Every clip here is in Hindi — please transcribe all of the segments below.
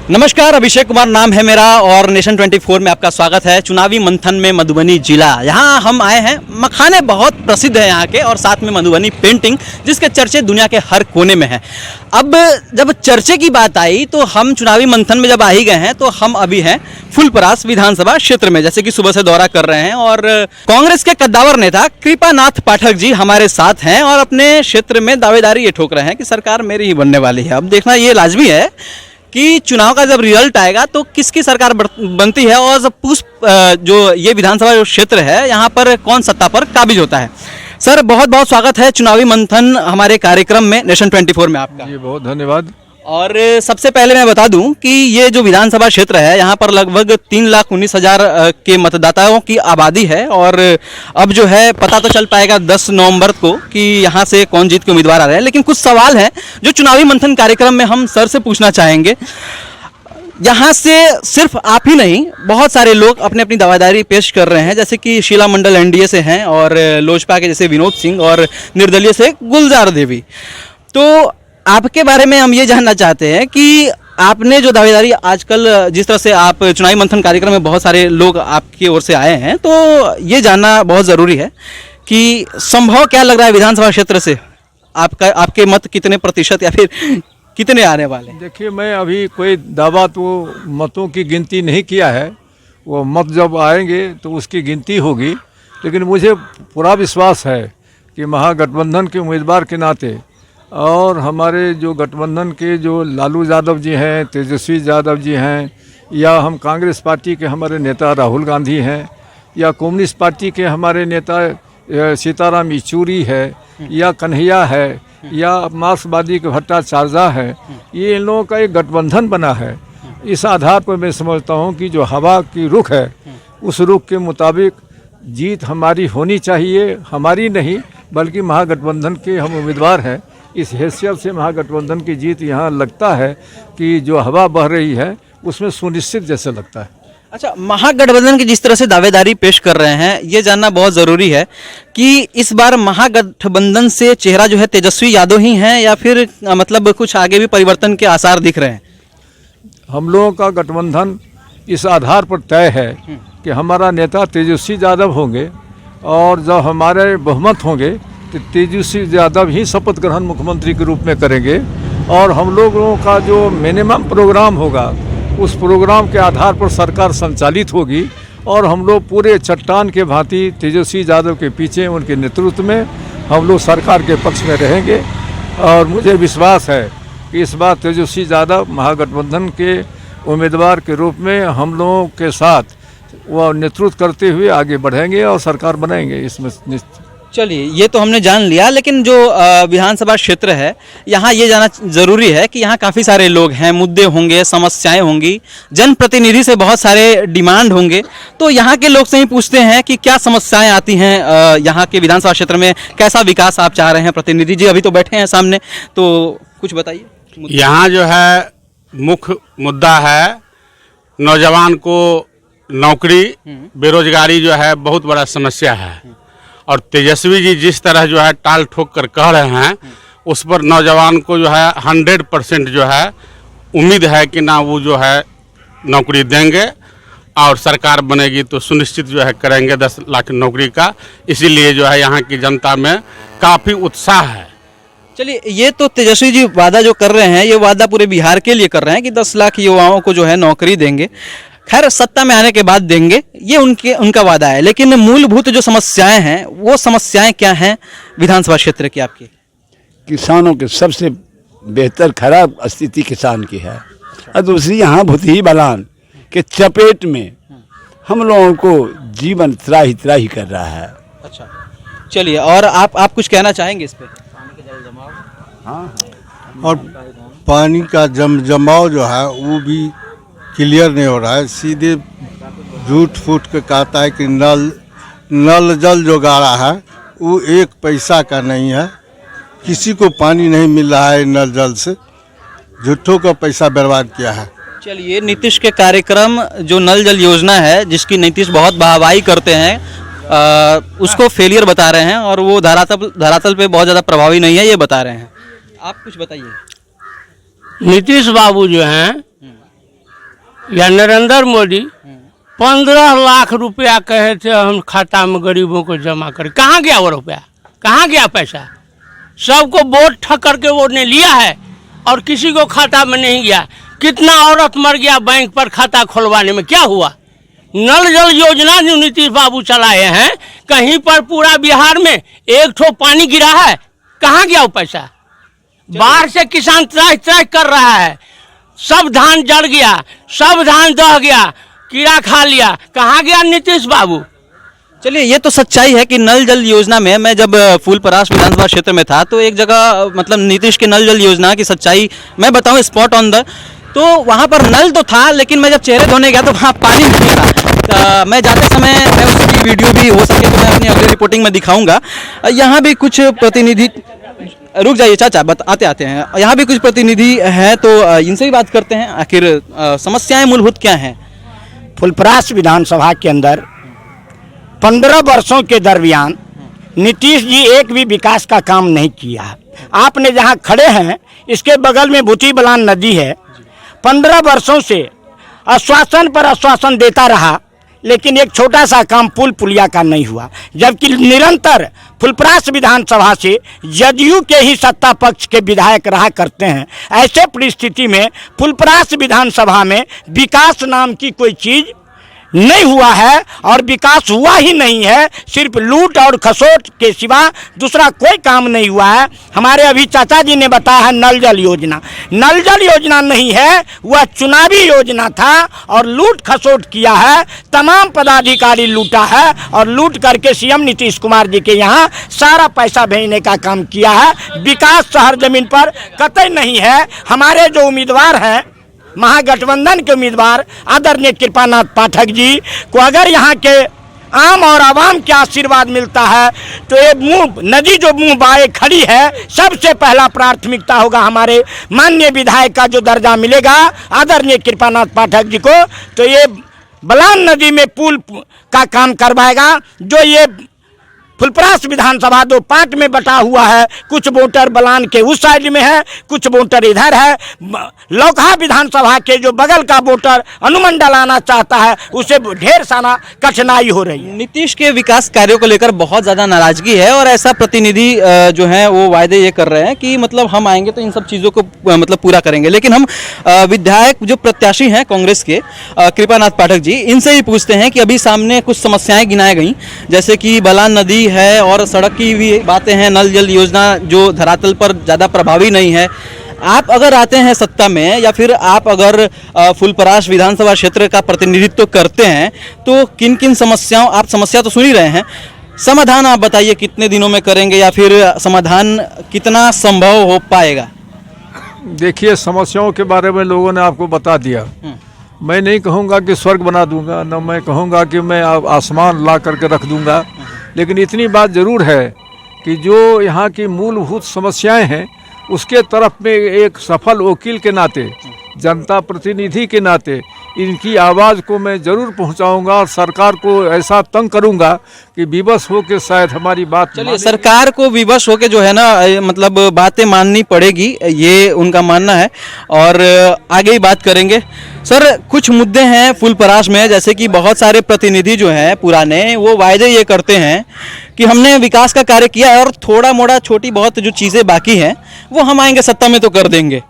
नमस्कार, अभिषेक कुमार नाम है मेरा और नेशन 24 में आपका स्वागत है। चुनावी मंथन में मधुबनी जिला, यहाँ हम आए हैं। मखाने बहुत प्रसिद्ध हैं यहाँ के और साथ में मधुबनी पेंटिंग, जिसके चर्चे दुनिया के हर कोने में हैं। अब जब चर्चे की बात आई तो हम चुनावी मंथन में जब आ ही गए हैं तो हम अभी हैं फुलपरास विधानसभा क्षेत्र में, जैसे कि सुबह से दौरा कर रहे हैं। और कांग्रेस के कद्दावर नेता कृपानाथ पाठक जी हमारे साथ हैं और अपने क्षेत्र में दावेदारी ये ठोक रहे हैं कि सरकार मेरी ही बनने वाली है। अब देखना ये लाजमी है कि चुनाव का जब रिजल्ट आएगा तो किसकी सरकार बनती है और जब जो ये विधानसभा जो क्षेत्र है यहाँ पर कौन सत्ता पर काबिज होता है। सर, बहुत बहुत स्वागत है चुनावी मंथन हमारे कार्यक्रम में नेशन 24 में आपका। जी बहुत धन्यवाद। और सबसे पहले मैं बता दूं कि ये जो विधानसभा क्षेत्र है यहाँ पर लगभग 3,19,000 के मतदाताओं की आबादी है। और अब जो है पता तो चल पाएगा 10 नवंबर को कि यहाँ से कौन जीत के उम्मीदवार आ रहे हैं। लेकिन कुछ सवाल हैं जो चुनावी मंथन कार्यक्रम में हम सर से पूछना चाहेंगे। यहाँ से सिर्फ आप ही नहीं, बहुत सारे लोग अपनी अपनी दावेदारी पेश कर रहे हैं, जैसे कि शीला मंडल एनडीए से हैं और लोजपा के जैसे विनोद सिंह और निर्दलीय से गुलजार देवी। तो आपके बारे में हम ये जानना चाहते हैं कि आपने जो दावेदारी आजकल जिस तरह से आप चुनावी मंथन कार्यक्रम में बहुत सारे लोग आपकी ओर से आए हैं, तो ये जानना बहुत ज़रूरी है कि संभव क्या लग रहा है विधानसभा क्षेत्र से आपके मत कितने प्रतिशत या फिर कितने आने वाले हैं? देखिए, मैं अभी कोई दावा तो मतों की गिनती नहीं किया है। वो मत जब आएंगे तो उसकी गिनती होगी। लेकिन मुझे पूरा विश्वास है कि महागठबंधन के उम्मीदवार के नाते और हमारे जो गठबंधन के जो लालू यादव जी हैं, तेजस्वी यादव जी हैं, या हम कांग्रेस पार्टी के हमारे नेता राहुल गांधी हैं, या कम्युनिस्ट पार्टी के हमारे नेता सीताराम येचुरी है, या कन्हैया है, या मार्क्सवादी के भट्टाचार्य है, ये इन लोगों का एक गठबंधन बना है। इस आधार पर मैं समझता हूँ कि जो हवा की रुख है उस रुख के मुताबिक जीत हमारी होनी चाहिए। हमारी नहीं बल्कि महागठबंधन के हम उम्मीदवार हैं। इस हैसियत से महागठबंधन की जीत यहाँ लगता है कि जो हवा बह रही है उसमें सुनिश्चित जैसे लगता है। अच्छा, महागठबंधन की जिस तरह से दावेदारी पेश कर रहे हैं, ये जानना बहुत ज़रूरी है कि इस बार महागठबंधन से चेहरा जो है तेजस्वी यादव ही हैं या फिर मतलब कुछ आगे भी परिवर्तन के आसार दिख रहे हैं? हम लोगों का गठबंधन इस आधार पर तय है कि हमारा नेता तेजस्वी यादव होंगे और जब हमारे बहुमत होंगे तो तेजस्वी यादव ही शपथ ग्रहण मुख्यमंत्री के रूप में करेंगे। और हम लोगों का जो मिनिमम प्रोग्राम होगा उस प्रोग्राम के आधार पर सरकार संचालित होगी और हम लोग पूरे चट्टान के भांति तेजस्वी यादव के पीछे उनके नेतृत्व में हम लोग सरकार के पक्ष में रहेंगे। और मुझे विश्वास है कि इस बार तेजस्वी यादव महागठबंधन के उम्मीदवार के रूप में हम लोगों के साथ वह नेतृत्व करते हुए आगे बढ़ेंगे और सरकार बनाएंगे। इसमें चलिए, ये तो हमने जान लिया, लेकिन जो विधानसभा क्षेत्र है यहाँ ये जानना ज़रूरी है कि यहाँ काफ़ी सारे लोग हैं, मुद्दे होंगे, समस्याएं होंगी, जनप्रतिनिधि से बहुत सारे डिमांड होंगे। तो यहाँ के लोग से ही पूछते हैं कि क्या समस्याएं आती हैं यहाँ के विधानसभा क्षेत्र में, कैसा विकास आप चाह रहे हैं। प्रतिनिधि जी अभी तो बैठे हैं सामने, तो कुछ बताइए। यहाँ जो है मुख्य मुद्दा है नौजवान को नौकरी, बेरोजगारी जो है बहुत बड़ा समस्या है। और तेजस्वी जी जिस तरह जो है टाल ठोक कर कह रहे हैं उस पर नौजवान को जो है 100% जो है उम्मीद है कि ना वो जो है नौकरी देंगे और सरकार बनेगी तो सुनिश्चित जो है करेंगे 10 लाख नौकरी का। इसीलिए जो है यहाँ की जनता में काफ़ी उत्साह है। चलिए, ये तो तेजस्वी जी वादा जो कर रहे हैं ये वादा पूरे बिहार के लिए कर रहे हैं कि 10 लाख युवाओं को जो है नौकरी देंगे। खैर, सत्ता में आने के बाद देंगे, ये उनका वादा है। लेकिन मूलभूत जो समस्याएं हैं वो समस्याएं क्या हैं विधानसभा क्षेत्र की आपकी? किसानों के सबसे बेहतर खराब स्थिति किसान की है और दूसरी यहाँ भूतही बलान के चपेट में हम लोगों को जीवन त्राही त्राही कर रहा है। अच्छा, चलिए, और आप कुछ कहना चाहेंगे इस पे? हाँ, और पानी का जमाव जो है वो भी क्लियर नहीं हो रहा है। सीधे झूठ फूट के कहता है कि नल जल जो गाड़ा है वो 1 पैसा का नहीं है, किसी को पानी नहीं मिल रहा है नल जल से, झूठों का पैसा बर्बाद किया है। चलिए, नीतीश के कार्यक्रम जो नल जल योजना है जिसकी नीतीश बहुत वाहवाही करते हैं, उसको फेलियर बता रहे हैं और वो धरातल पे बहुत ज़्यादा प्रभावी नहीं है, ये बता रहे हैं। आप कुछ बताइए। नीतीश बाबू जो हैं या नरेंद्र मोदी 15 लाख रुपया कहे थे हम खाता में गरीबों को जमा कर, कहाँ गया वो रुपया, कहाँ गया पैसा? सबको वोट ठक करके वो ने लिया है और किसी को खाता में नहीं गया। कितना औरत मर गया बैंक पर खाता खुलवाने में, क्या हुआ? नल जल योजना जो नीतीश बाबू चलाए हैं, कहीं पर पूरा बिहार में एक ठो पानी गिरा है? कहाँ गया वो पैसा? बाढ़ से किसान त्राहि त्राहि कर रहा है, सब धान जल गया, सब धान दह गया, कीड़ा खा लिया, कहाँ गया नीतीश बाबू? चलिए, ये तो सच्चाई है कि नल जल योजना में, मैं जब फूलपरास विधानसभा क्षेत्र में था तो एक जगह मतलब नीतीश के नल जल योजना की सच्चाई मैं बताऊं स्पॉट ऑन द, तो वहाँ पर नल तो था लेकिन मैं जब चेहरे धोने गया तो वहाँ पानी नहीं था। मैं जाते समय मैं उसकी वीडियो भी हो सके तो मैं अपनी अगली रिपोर्टिंग में दिखाऊंगा। यहाँ भी कुछ प्रतिनिधि, रुक जाइए चाचा, आते आते हैं, यहाँ भी कुछ प्रतिनिधि हैं तो इनसे भी बात करते हैं, आखिर समस्याएं मूलभूत क्या हैं। फुलपरास विधानसभा के अंदर 15 वर्षों के दरमियान नीतीश जी एक भी विकास का काम नहीं किया है। आपने जहां खड़े हैं इसके बगल में भूती बलान नदी है। 15 वर्षों से आश्वासन पर आश्वासन देता रहा लेकिन एक छोटा सा काम पुल पुलिया का नहीं हुआ, जबकि निरंतर फुलपरास विधानसभा से जदयू के ही सत्ता पक्ष के विधायक रहा करते हैं। ऐसे परिस्थिति में फुलपरास विधानसभा में विकास नाम की कोई चीज़ नहीं हुआ है और विकास हुआ ही नहीं है, सिर्फ लूट और खसोट के सिवा दूसरा कोई काम नहीं हुआ है। हमारे अभी चाचा जी ने बताया है नल जल योजना, नल जल योजना नहीं है, वह चुनावी योजना था और लूट खसोट किया है, तमाम पदाधिकारी लूटा है और लूट करके सीएम नीतीश कुमार जी के यहाँ सारा पैसा भेजने का काम किया है। विकास शहर जमीन पर कतई नहीं है। हमारे जो उम्मीदवार हैं महागठबंधन के उम्मीदवार आदरणीय कृपानाथ पाठक जी को अगर यहाँ के आम और आवाम के आशीर्वाद मिलता है तो ये नदी जो मुंह बाए खड़ी है, सबसे पहला प्राथमिकता होगा हमारे माननीय विधायक का जो दर्जा मिलेगा आदरणीय कृपानाथ पाठक जी को, तो ये बलान नदी में पुल का काम करवाएगा। जो ये फुलपरास विधानसभा 2 पार्ट में बटा हुआ है, कुछ वोटर बलान के उस साइड में है, कुछ वोटर इधर है। लौकहा विधानसभा के जो बगल का वोटर अनुमंडल आना चाहता है उसे ढेर सारा कठिनाई हो रही है। नीतीश के विकास कार्यों को लेकर बहुत ज़्यादा नाराजगी है और ऐसा प्रतिनिधि जो है वो वायदे ये कर रहे हैं कि मतलब हम आएंगे तो इन सब चीज़ों को मतलब पूरा करेंगे। लेकिन हम विधायक जो प्रत्याशी हैं कांग्रेस के कृपानाथ पाठक जी, इनसे ही पूछते हैं कि अभी सामने कुछ समस्याएं गिनाई गई, जैसे कि बलान नदी है और सड़क की भी बातें हैं, नल जल योजना जो धरातल पर ज़्यादा प्रभावी नहीं है। आप अगर आते हैं सत्ता में या फिर आप अगर फुलपरास विधानसभा क्षेत्र का प्रतिनिधित्व करते हैं तो किन किन समस्याओं, आप समस्या तो सुन ही रहे हैं, समाधान आप बताइए कितने दिनों में करेंगे या फिर समाधान कितना संभव हो पाएगा? देखिए, समस्याओं के बारे में लोगों ने आपको बता दिया। मैं नहीं कहूँगा कि स्वर्ग बना दूंगा, न मैं कहूँगा कि मैं आसमान ला करके रख दूंगा, लेकिन इतनी बात ज़रूर है कि जो यहाँ की मूलभूत समस्याएं हैं उसके तरफ में एक सफल वकील के नाते, जनता प्रतिनिधि के नाते इनकी आवाज़ को मैं ज़रूर पहुँचाऊँगा और सरकार को ऐसा तंग करूँगा कि विवश हो के शायद हमारी बात। चलिए, सरकार को विवश हो के जो है ना मतलब बातें माननी पड़ेगी, ये उनका मानना है और आगे ही बात करेंगे। सर, कुछ मुद्दे हैं फुलपरास में, जैसे कि बहुत सारे प्रतिनिधि जो हैं पुराने वो वायदे ये करते हैं कि हमने विकास का कार्य किया है और थोड़ा मोड़ा छोटी बहुत जो चीज़ें बाकी हैं वो हम आएंगे सत्ता में तो कर देंगे।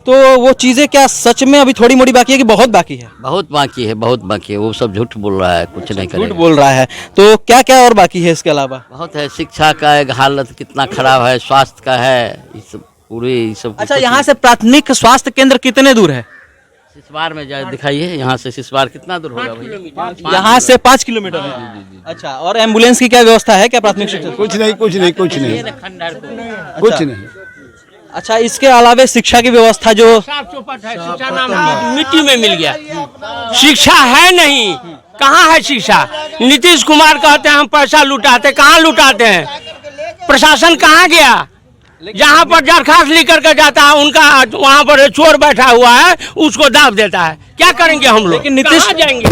तो वो चीज़ें क्या सच में अभी थोड़ी मोड़ी बाकी है कि बहुत बाकी है? बहुत बाकी है, बहुत बाकी है। वो सब झूठ बोल रहा है, कुछ नहीं करेगा। झूठ बोल रहा है। तो क्या क्या और बाकी है इसके अलावा? बहुत है, शिक्षा का एक हालत कितना खराब है, स्वास्थ्य का है, इस सब पूरे ये सब। अच्छा, यहाँ से प्राथमिक स्वास्थ्य केंद्र कितने दूर है? सिसवार में जाए दिखाइए, यहाँ से सिसवार कितना दूर होगा भैया? यहाँ से 5 किलोमीटर है। अच्छा, और एम्बुलेंस की क्या व्यवस्था है? क्या प्राथमिक शिक्षा? कुछ नहीं, कुछ नहीं, कुछ नहीं, कुछ नहीं। अच्छा, इसके अलावा शिक्षा की व्यवस्था जो साफ चौपट है, शिक्षा नाम मिट्टी में मिल गया, शिक्षा है नहीं। कहाँ है शिक्षा? नीतीश कुमार कहते हैं हम पैसा लुटाते, कहाँ लुटाते हैं? प्रशासन कहाँ गया? जहाँ पर दरखास्त लिख करके जाता है उनका वहाँ पर चोर बैठा हुआ है, उसको दाब देता है। क्या करेंगे हम लोग?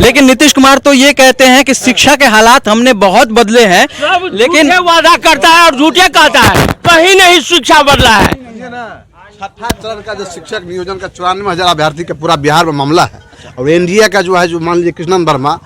लेकिन नीतीश कुमार तो ये कहते हैं कि शिक्षा के हालात हमने बहुत बदले हैं, लेकिन वादा करता है और झूठे कहता है, कहीं नहीं शिक्षा बदला है। छठा चरण का जो शिक्षक नियोजन का 94,000 अभ्यर्थी का पूरा बिहार में मामला है, और एनडीए का जो है, जो मान लीजिए कृष्णन वर्मा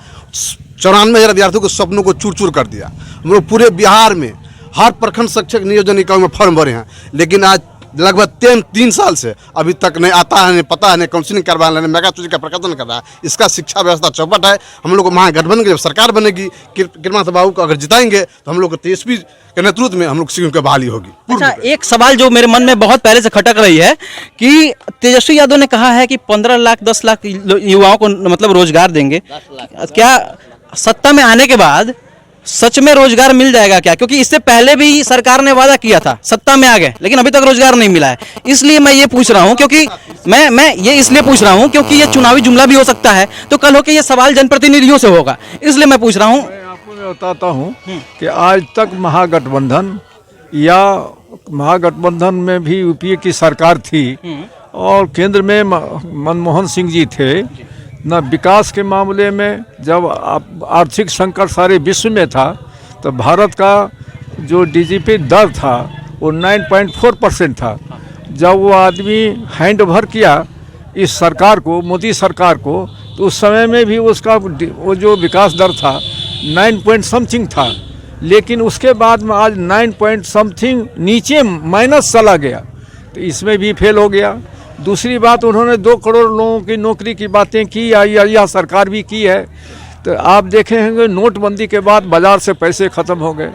94,000 विद्यार्थियों के सपनों को चूर चूर कर दिया। हम लोग पूरे बिहार में हर प्रखंड शिक्षक नियोजन इकाई में फॉर्म भरे हैं, लेकिन आज लगभग 3 साल से अभी तक नहीं आता है, नहीं पता है, नहीं काउंसिलिंग करवा रहे, मेगा सूची का प्रकाशन कर रहा है। इसका शिक्षा व्यवस्था चौपट है। हम लोग को महागठबंधन की जब सरकार बनेगी, कृपानाथ बाबू को अगर जिताएंगे तो हम लोग को तेजस्वी के नेतृत्व में हम लोग शिक्षकों की बहाली होगी। अच्छा, एक सवाल जो मेरे मन में बहुत पहले से खटक रही है कि तेजस्वी यादव ने कहा है कि 15 लाख 10 लाख युवाओं को मतलब रोजगार देंगे। क्या सत्ता में आने के बाद सच में रोजगार मिल जाएगा क्या? क्योंकि इससे पहले भी सरकार ने वादा किया था, सत्ता में आ गए लेकिन अभी तक रोजगार नहीं मिला है। इसलिए मैं ये पूछ रहा हूं, क्योंकि मैं ये इसलिए पूछ रहा हूं क्योंकि ये चुनावी जुमला भी हो सकता है, तो कल होकर ये सवाल जनप्रतिनिधियों से होगा, इसलिए मैं पूछ रहा हूं। मैं आपको मैं बताता हूँ कि आज तक महागठबंधन में भी यूपीए की सरकार थी और केंद्र में मनमोहन सिंह जी थे न। विकास के मामले में जब आर्थिक संकट सारे विश्व में था तो भारत का जो डीजीपी दर था वो 9.4% था। जब वो आदमी हैंड ओवर किया इस सरकार को, मोदी सरकार को, तो उस समय में भी उसका वो जो विकास दर था 9 पॉइंट समथिंग था, लेकिन उसके बाद में आज 9 पॉइंट समथिंग नीचे माइनस चला गया, तो इसमें भी फेल हो गया। दूसरी बात, उन्होंने 2 करोड़ लोगों की नौकरी की बातें की, यह सरकार भी की है। तो आप देखे होंगे नोटबंदी के बाद बाजार से पैसे ख़त्म हो गए,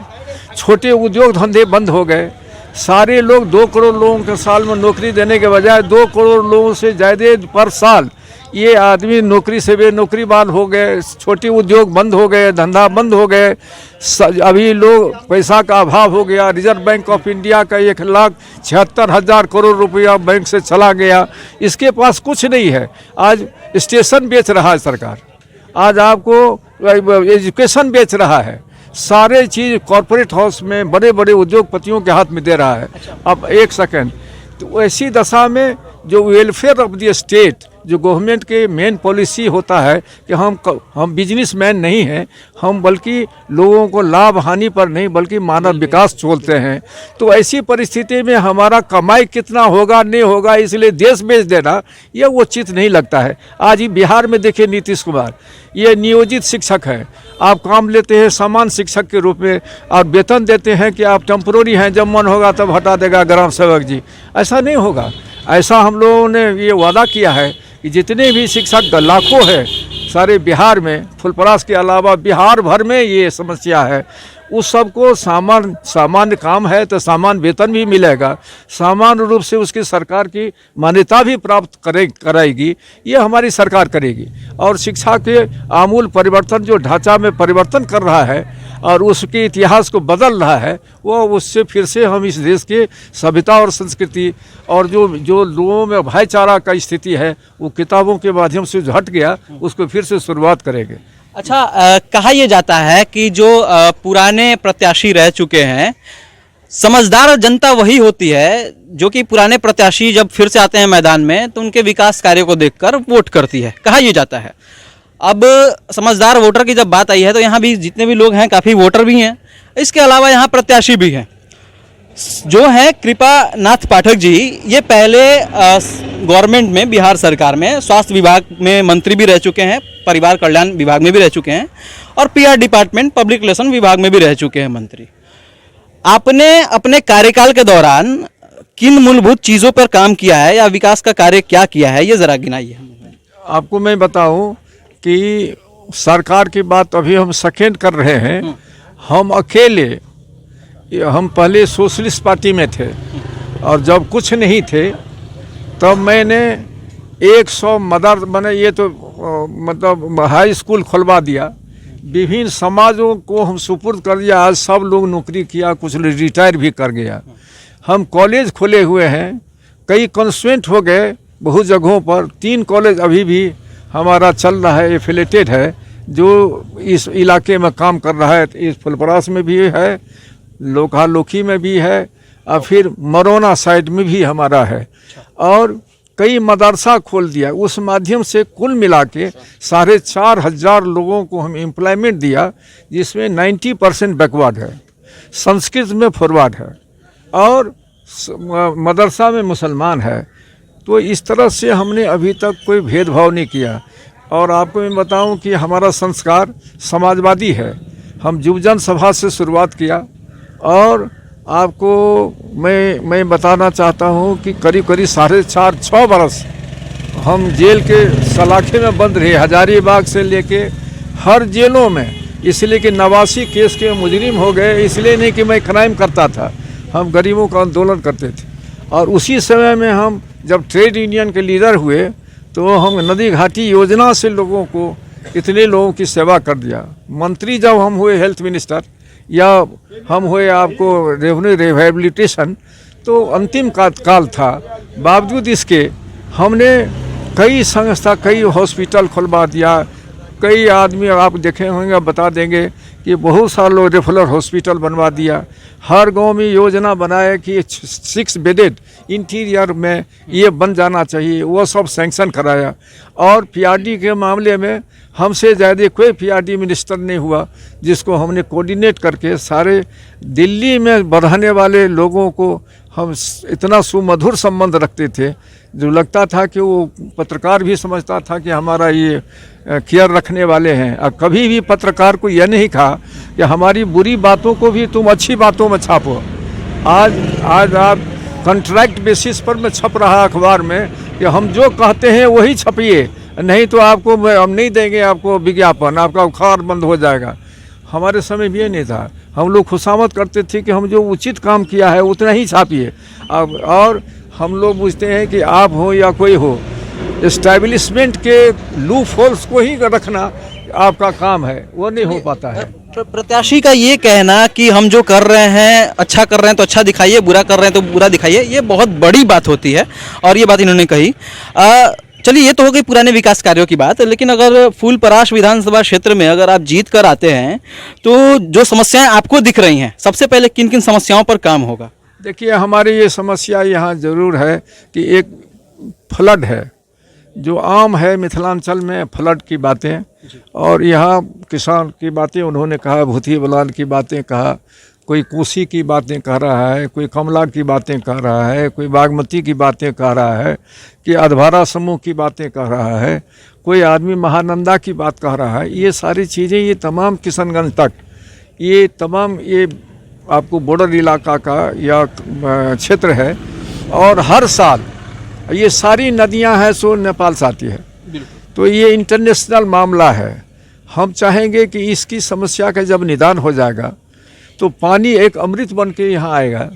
छोटे उद्योग धंधे बंद हो गए। सारे लोग 2 करोड़ लोगों के साल में नौकरी देने के बजाय 2 करोड़ लोगों से ज़्यादा पर साल ये आदमी नौकरी से बेनौकरी बाल हो गए, छोटे उद्योग बंद हो गए, धंधा बंद हो गए। अभी लोग पैसा का अभाव हो गया। रिजर्व बैंक ऑफ इंडिया का 1,76,000 करोड़ रुपया बैंक से चला गया, इसके पास कुछ नहीं है। आज स्टेशन बेच रहा है सरकार, आज आपको एजुकेशन बेच रहा है, सारे चीज़ कॉरपोरेट हाउस में बड़े बड़े उद्योगपतियों के हाथ में दे रहा है। अब एक सेकंड, तो ऐसी दशा में जो वेलफेयर ऑफ द स्टेट, जो गवर्नमेंट के मेन पॉलिसी होता है कि हम बिजनेसमैन नहीं हैं, हम बल्कि लोगों को लाभ हानि पर नहीं बल्कि मानव विकास छोड़ते हैं। तो ऐसी परिस्थिति में हमारा कमाई कितना होगा नहीं होगा, इसलिए देश बेच देना यह उचित नहीं लगता है। आज ही बिहार में देखिए नीतीश कुमार, ये नियोजित शिक्षक है, आप काम लेते हैं समान शिक्षक के रूप में और वेतन देते हैं कि आप टेम्पोररी हैं, जब मन होगा तब हटा देगा ग्राम सेवक जी। ऐसा नहीं होगा। ऐसा हम लोगों ने ये वादा किया है कि जितने भी शिक्षक लाखों है सारे बिहार में, फुलपरास के अलावा बिहार भर में ये समस्या है, उस सबको सामान्य काम है तो सामान्य वेतन भी मिलेगा, सामान्य रूप से उसकी सरकार की मान्यता भी प्राप्त कराएगी, ये हमारी सरकार करेगी। और शिक्षा के आमूल परिवर्तन जो ढांचा में परिवर्तन कर रहा है और उसके इतिहास को बदल रहा है, वो उससे फिर से हम इस देश के सभ्यता और संस्कृति और जो लोगों में भाईचारा का स्थिति है वो किताबों के माध्यम से जो हट गया उसको फिर से शुरुआत करेंगे। अच्छा, कहा यह जाता है कि जो पुराने प्रत्याशी रह चुके हैं, समझदार जनता वही होती है जो कि पुराने प्रत्याशी जब फिर से आते हैं मैदान में तो उनके विकास कार्यों को देखकर वोट करती है, कहा यह जाता है। अब समझदार वोटर की जब बात आई है तो यहाँ भी जितने भी लोग हैं काफ़ी वोटर भी हैं, इसके अलावा यहाँ प्रत्याशी भी हैं। जो है कृपानाथ पाठक जी, ये पहले गवर्नमेंट में, बिहार सरकार में स्वास्थ्य विभाग में मंत्री भी रह चुके हैं, परिवार कल्याण विभाग में भी रह चुके हैं और पीआर डिपार्टमेंट पब्लिक रिलेशन विभाग में भी रह चुके हैं मंत्री। आपने अपने कार्यकाल के दौरान किन मूलभूत चीज़ों पर काम किया है या विकास का कार्य क्या किया है, ये ज़रा गिनाइए। आपको मैं बताऊं कि सरकार की बात अभी हम सेकेंड कर रहे हैं। हम अकेले, हम पहले सोशलिस्ट पार्टी में थे और जब कुछ नहीं थे तब मैंने 100 मैंने ये तो मतलब हाई स्कूल खुलवा दिया, विभिन्न समाजों को हम सुपुर्द कर दिया। आज सब लोग नौकरी किया, कुछ रिटायर भी कर गया। हम कॉलेज खोले हुए हैं, कई कॉन्स्टिट्यूएंट हो गए बहुत जगहों पर। 3 कॉलेज अभी भी हमारा चल रहा है, एफिलेटेड है, जो इस इलाके में काम कर रहा है। इस फुलपरास में भी है, लोखी में भी है और फिर मरोना साइड में भी हमारा है और कई मदरसा खोल दिया। उस माध्यम से कुल मिला के 4,500 लोगों को हम एम्प्लॉयमेंट दिया, जिसमें 90% बैकवर्ड है, संस्कृत में फॉरवर्ड है और मदरसा में मुसलमान है, तो इस तरह से हमने अभी तक कोई भेदभाव नहीं किया। और आपको मैं बताऊं कि हमारा संस्कार समाजवादी है। हम युवजन सभा से शुरुआत किया और आपको मैं बताना चाहता हूं कि करीब करीब 4.5-6 बरस हम जेल के सलाखे में बंद रहे, हजारीबाग से लेके हर जेलों में। इसलिए कि 89 केस के मुजरिम हो गए, इसलिए नहीं कि मैं क्राइम करता था, हम गरीबों का आंदोलन करते थे। और उसी समय में हम जब ट्रेड यूनियन के लीडर हुए तो हम नदी घाटी योजना से लोगों को, इतने लोगों की सेवा कर दिया। मंत्री जब हम हुए हेल्थ मिनिस्टर, या हम हुए आपको रेवेन्यू रिहेबिलिटेशन, तो अंतिम काल था। बावजूद इसके हमने कई संस्था, कई हॉस्पिटल खुलवा दिया। कई आदमी आप देखे होंगे, बता देंगे कि बहुत सारे लोग रेफरल हॉस्पिटल बनवा दिया। हर गांव में योजना बनाया कि 6 बेडेड इंटीरियर में ये बन जाना चाहिए, वो सब सैंक्शन कराया। और पीआरडी के मामले में हमसे ज़्यादा कोई पीआरडी मिनिस्टर नहीं हुआ, जिसको हमने कोऑर्डिनेट करके सारे दिल्ली में बढ़ाने वाले लोगों को हम इतना सुमधुर संबंध रखते थे, जो लगता था कि वो पत्रकार भी समझता था कि हमारा ये केयर रखने वाले हैं। और कभी भी पत्रकार को यह नहीं कहा कि हमारी बुरी बातों को भी तुम अच्छी बातों में छापो। आज आप कॉन्ट्रैक्ट बेसिस पर मैं छप रहा अखबार में कि हम जो कहते हैं वही छपिए, नहीं तो आपको हम नहीं देंगे आपको विज्ञापन, आपका अखबार बंद हो जाएगा। हमारे समय भी ये नहीं था। हम लोग खुशामद करते थे कि हम जो उचित काम किया है उतना ही छापिए। और हम लोग पूछते हैं कि आप हो या कोई हो, एस्टैब्लिशमेंट के लूप होल्स को ही रखना आपका काम है, वो नहीं हो पाता है। प्रत्याशी का ये कहना कि हम जो कर रहे हैं, अच्छा कर रहे हैं तो अच्छा दिखाइए, बुरा कर रहे हैं तो बुरा दिखाइए, ये बहुत बड़ी बात होती है और ये बात इन्होंने कही। चलिए, ये तो हो गई पुराने विकास कार्यों की बात, लेकिन अगर फूलपरास विधानसभा क्षेत्र में अगर आप जीत कर आते हैं तो जो समस्याएं आपको दिख रही हैं, सबसे पहले किन किन समस्याओं पर काम होगा? देखिए, हमारी ये समस्या यहाँ ज़रूर है कि एक फ्लड है, जो आम है मिथिलांचल में फ्लड की बातें, और यहाँ किसान की बातें उन्होंने कहा, भूथी बलान की बातें कहा, कोई कोसी की बातें कह रहा है, कोई कमला की बातें कह रहा है, कोई बागमती की बातें कह रहा है, कि अधवारा समूह की बातें कह रहा है, कोई आदमी महानंदा की बात कह रहा है। ये सारी चीज़ें, ये तमाम किशनगंज तक, ये तमाम ये आपको बॉर्डर इलाका का या क्षेत्र है। और हर साल ये सारी नदियां हैं सो नेपाल से आती है, तो ये इंटरनेशनल मामला है। हम चाहेंगे कि इसकी समस्या का जब निदान हो जाएगा तो पानी एक अमृत बन के यहाँ आएगा,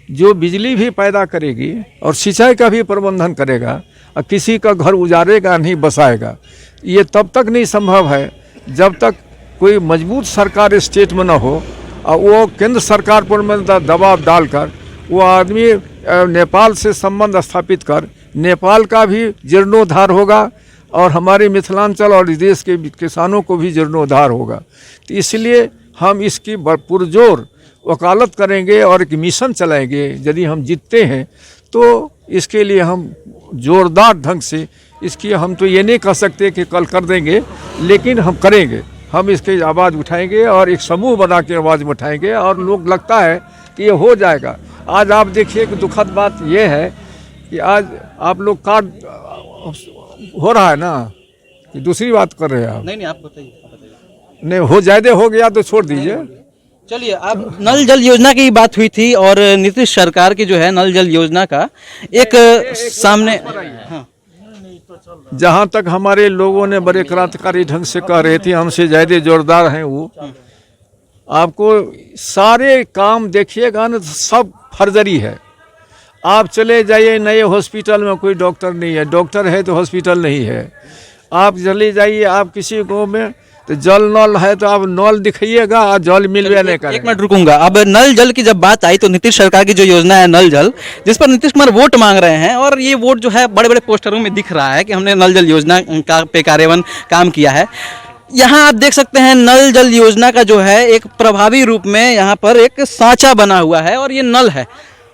जो बिजली भी पैदा करेगी और सिंचाई का भी प्रबंधन करेगा, और किसी का घर उजाड़ेगा नहीं, बसाएगा। ये तब तक नहीं संभव है जब तक कोई मजबूत सरकार स्टेट में न हो और वो केंद्र सरकार पर में दबाव डालकर वो आदमी नेपाल से संबंध स्थापित कर, नेपाल का भी जीर्णोद्धार होगा और हमारे मिथिलांचल और देश के किसानों को भी जीर्णोद्धार होगा। तो इसलिए हम इसकी पुरजोर वकालत करेंगे और एक मिशन चलाएंगे। यदि हम जीतते हैं तो इसके लिए हम जोरदार ढंग से इसकी, हम तो ये नहीं कह सकते कि कल कर देंगे, लेकिन हम करेंगे। हम इसकी आवाज़ उठाएंगे और एक समूह बना के आवाज़ उठाएंगे और लोग लगता है कि ये हो जाएगा। आज आप देखिए कि दुखद बात ये है कि आज आप लोग कार्ड हो रहा है ना, कि दूसरी बात कर रहे हैं आप? नहीं, आप बताइए। नहीं, हो ज़्यादा हो गया तो छोड़ दीजिए। चलिए, अब नल जल योजना की बात हुई थी और नीतीश सरकार की जो है नल जल योजना का एक सामने, हाँ, जहाँ तक हमारे लोगों ने बड़े क्रांतिकारी ढंग से कह रहे थे, हमसे ज़्यादा जोरदार हैं वो। आपको सारे काम देखिएगा ना, सब फर्जरी है। आप चले जाइए नए हॉस्पिटल में, कोई डॉक्टर नहीं है, डॉक्टर है तो हॉस्पिटल नहीं है। आप चले जाइए, आप किसी गाँव में तो जल नल है तो आप नल दिखाइएगा, जल मिलवे नहीं करेगा। 1 मिनट रुकूंगा। अब नल जल की जब बात आई तो नीतीश सरकार की जो योजना है नल जल, जिस पर नीतीश कुमार वोट मांग रहे हैं, और ये वोट जो है बड़े बड़े पोस्टरों में दिख रहा है कि हमने नल जल योजना का पे कार्यान्वयन काम किया है। यहाँ आप देख सकते हैं नल जल योजना का जो है एक प्रभावी रूप में यहाँ पर एक सांचा बना हुआ है, और ये नल है,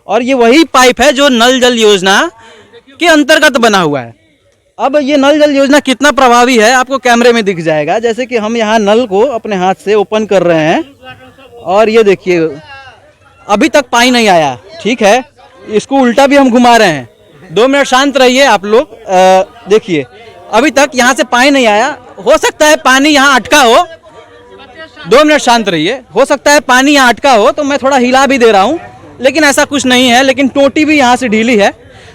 और ये वही पाइप है जो नल जल योजना के अंतर्गत बना हुआ है। अब ये नल जल योजना कितना प्रभावी है आपको कैमरे में दिख जाएगा। जैसे कि हम यहाँ नल को अपने हाथ से ओपन कर रहे हैं और ये देखिए, अभी तक पानी नहीं आया, ठीक है, इसको उल्टा भी हम घुमा रहे हैं, 2 मिनट शांत रहिए आप लोग। देखिए अभी तक यहाँ से पानी नहीं आया, हो सकता है पानी यहाँ अटका हो। 2 मिनट शांत रहिए, हो सकता है पानी यहाँ अटका हो, तो मैं थोड़ा हिला भी दे रहा हूँ, लेकिन ऐसा कुछ नहीं है। लेकिन टोटी भी यहाँ से ढीली है।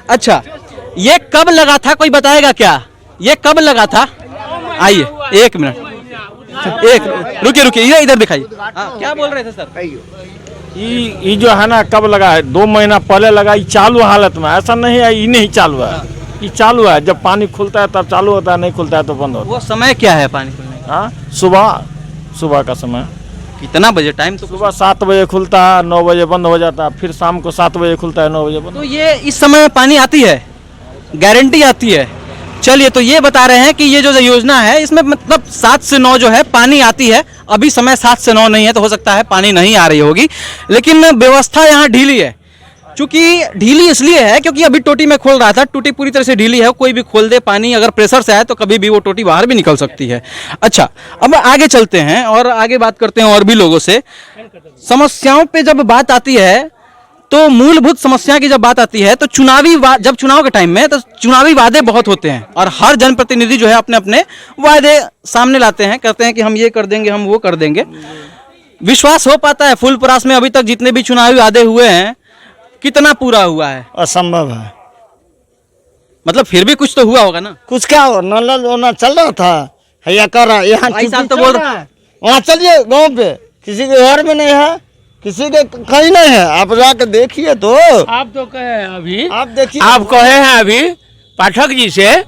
अच्छा, ये कब लगा था, कोई बताएगा क्या? ये कब लगा था? आइए 1 मिनट, रुकिए इधर दिखाइए। हाँ, क्या बोल रहे थे सर? ये जो है ना कब लगा है, 2 महीना पहले लगा। ये चालू हालत में, ऐसा नहीं है ये नहीं चालू है, ये चालू है। जब पानी खुलता है तब चालू होता है, नहीं खुलता है तो बंद होता है। वो समय क्या है पानी खुलने का? हाँ, सुबह का समय। कितना बजे? टाइम तो सुबह 7 बजे खुलता है, 9 बजे बंद हो जाता है, फिर शाम को 7 बजे खुलता है, 9 बजे बंद। तो ये इस समय में पानी आती है, गारंटी आती है। चलिए, तो ये बता रहे हैं कि ये जो योजना है इसमें मतलब 7 से 9 जो है पानी आती है। अभी समय 7 से 9 नहीं है, तो हो सकता है पानी नहीं आ रही होगी, लेकिन व्यवस्था यहाँ ढीली है। चूंकि ढीली इसलिए है क्योंकि अभी टोटी में खोल रहा था, टोटी पूरी तरह से ढीली है, कोई भी खोल दे, पानी अगर प्रेशर से आए तो कभी भी वो टोटी बाहर भी निकल सकती है। अच्छा, अब आगे चलते हैं और आगे बात करते हैं और भी लोगों से। समस्याओं पे जब बात आती है, तो मूलभूत समस्या की जब बात आती है, तो जब चुनाव के टाइम में, तो चुनावी वादे बहुत होते हैं और हर जनप्रतिनिधि जो है अपने अपने वादे सामने लाते हैं, कहते हैं कि हम ये कर देंगे, हम वो कर देंगे। विश्वास हो पाता है फुलपरास में अभी तक जितने भी चुनावी वादे हुए हैं, कितना पूरा हुआ है? असंभव है। मतलब फिर भी कुछ तो हुआ होगा ना? कुछ क्या हो, नल चल रहा था, हैया कर रहा है यहाँ। भाई साहब तो बोल रहे हैं, वहाँ चलिए गाँव पे, किसी के घर में नहीं है, किसी के कहीं नहीं है, आप जाकर देखिए। तो आप तो कहे अभी, आप देखिए, आप कहे हैं अभी पाठक जी से,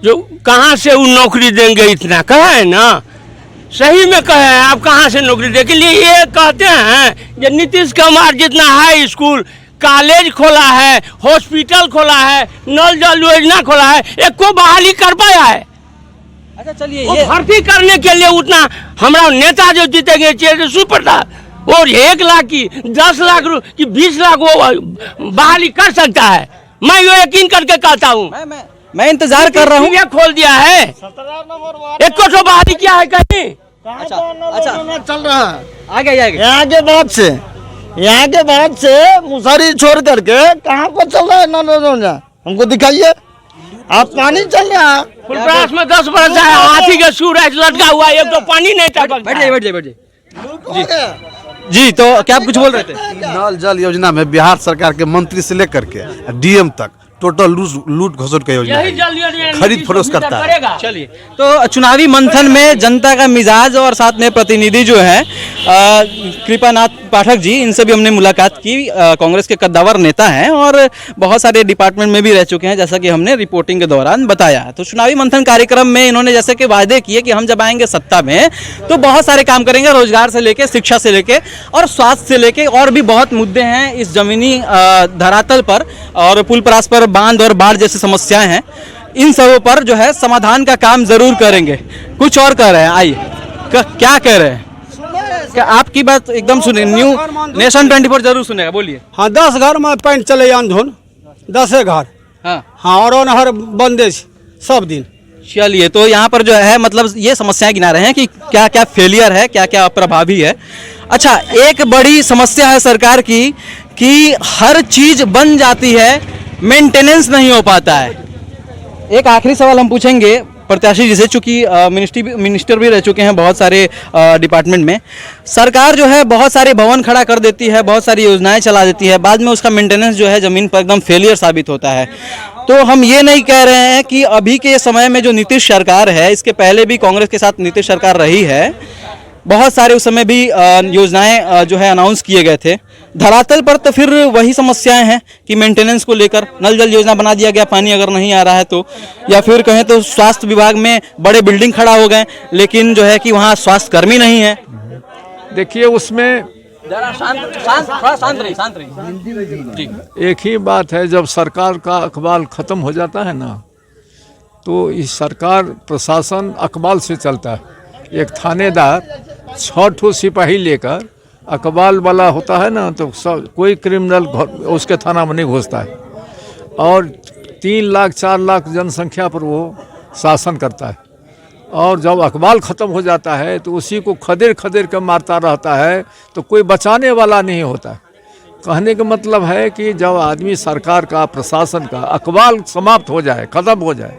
जो कहाँ से वो नौकरी देंगे, इतना कहे है ना, सही में कहे हैं। आप कहाँ से नौकरी देंगे? लिए ये कहते हैं कि नीतीश कुमार जितना हाई स्कूल, कॉलेज खोला है, हॉस्पिटल खोला है, नल जल योजना खोला है, एक को बहाली कर पाया है? अच्छा चलिए, वो ये भर्ती करने के लिए उतना हमारा नेता जो जीतेंगे तेजस्वी प्रसाद, और 1 लाख की 10 लाख की 20 लाख वो बहाली कर सकता है। मैं ये यकीन करके कहता हूँ। मैं इंतजार कर रहा हूँ। ये खोल दिया है, एक को तो बहाली किया है कहीं? अच्छा चल रहा है आगे यहाँ के बाद से मुसहरी छोड़ करके कहाँ पर चल रहा है ना, हमको दिखाइए। आप पानी चल रहा है फुलपरास में 10 बरस है, हाथी के सूरज लटका हुआ है, एक तो पानी नहीं टपक। बैठ जाइए। जी, तो क्या आप कुछ बोल रहे थे? नल जल योजना में बिहार सरकार के मंत्री से लेकर के डीएम तक टोटल लूट घसोट का योजना है, खरीद फरोख्त करता है। चलिए, तो चुनावी मंथन में जनता का मिजाज और साथ में प्रतिनिधि जो है कृपानाथ पाठक जी, इनसे भी हमने मुलाकात की। कांग्रेस के कद्दावर नेता हैं और बहुत सारे डिपार्टमेंट में भी रह चुके हैं, जैसा कि हमने रिपोर्टिंग के दौरान बताया। तो चुनावी मंथन कार्यक्रम में इन्होंने जैसे कि वादे किए कि हम जब आएंगे सत्ता में तो बहुत सारे काम करेंगे, रोजगार से लेके, शिक्षा से लेके और स्वास्थ्य से लेके, और भी बहुत मुद्दे हैं इस जमीनी धरातल पर और फुलपरास पर बांध और बाढ़ जैसी समस्याएं हैं। इन सबों पर जो है समाधान का काम जरूर करेंगे। कुछ और कह रहे हैं, आइए क्या कह रहे हैं? क्या आपकी बात एकदम सुने, न्यू नेशन 24 जरूर सुनेगा, बोलिए। हाँ, 10 घर में पानी चले आंधोन, 10 घर। हाँ, और नहर बंदे सब दिन। चलिए, तो यहाँ पर जो है मतलब ये समस्याएं गिना रहे हैं कि क्या क्या फेलियर है, क्या क्या अप्रभावी है। अच्छा, एक बड़ी समस्या है सरकार की कि हर चीज बन जाती है, मेंटेनेंस नहीं हो पाता है। एक आखिरी सवाल हम पूछेंगे प्रत्याशी जी से, चूंकि मिनिस्टर भी रह चुके हैं बहुत सारे डिपार्टमेंट में। सरकार जो है बहुत सारे भवन खड़ा कर देती है, बहुत सारी योजनाएं चला देती है, बाद में उसका मेंटेनेंस जो है ज़मीन पर एकदम फेलियर साबित होता है। तो हम ये नहीं कह रहे हैं कि अभी के समय में जो नीतीश सरकार है, इसके पहले भी कांग्रेस के साथ नीतीश सरकार रही है, बहुत सारे उस समय भी योजनाएं जो है अनाउंस किए गए थे। धरातल पर तो फिर वही समस्याएं हैं कि मेंटेनेंस को लेकर नल जल योजना बना दिया गया, पानी अगर नहीं आ रहा है तो, या फिर कहें तो स्वास्थ्य विभाग में बड़े बिल्डिंग खड़ा हो गए, लेकिन जो है कि वहाँ स्वास्थ्य कर्मी नहीं है। देखिए, उसमें शांत रही। एक ही बात है, जब सरकार का अकबाल ख़त्म हो जाता है ना, तो इस सरकार प्रशासन अकबाल से चलता है। एक थानेदार 6 ठो सिपाही लेकर अकबाल वाला होता है ना, तो सब कोई क्रिमिनल उसके थाना में नहीं घुसता है, और 3 लाख 4 लाख जनसंख्या पर वो शासन करता है। और जब अकबाल ख़त्म हो जाता है तो उसी को खदेड़ खदेड़ कर मारता रहता है, तो कोई बचाने वाला नहीं होता है। कहने का मतलब है कि जब आदमी सरकार का, प्रशासन का अकबाल समाप्त हो जाए, खत्म हो जाए,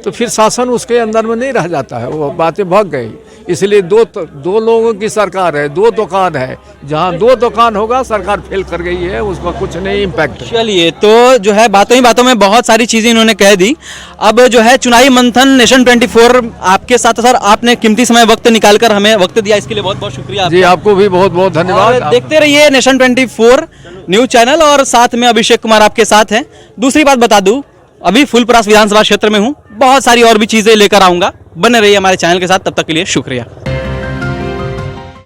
तो फिर शासन उसके अंदर में नहीं रह जाता है, वो बातें भाग गई। इसलिए दो लोगों की सरकार है, 2 दुकान है, जहाँ 2 दुकान होगा सरकार फेल कर गई है, उसका कुछ नहीं इम्पैक्ट। चलिए, तो जो है बातों ही बातों में बहुत सारी चीजें इन्होंने कह दी। अब जो है चुनावी मंथन नेशन 24 आपके साथ। सर, आपने कीमती समय वक्त निकालकर हमें वक्त दिया, इसके लिए बहुत बहुत शुक्रिया जी, आपको भी बहुत बहुत धन्यवाद। और देखते रहिए नेशन 24 न्यूज चैनल, और साथ में अभिषेक कुमार आपके साथ हैं। दूसरी बात बता दूं, अभी फुलपरास विधानसभा क्षेत्र में हूं, बहुत सारी और भी चीजें लेकर आऊंगा। बने रहिए हमारे चैनल के साथ, तब तक के लिए शुक्रिया।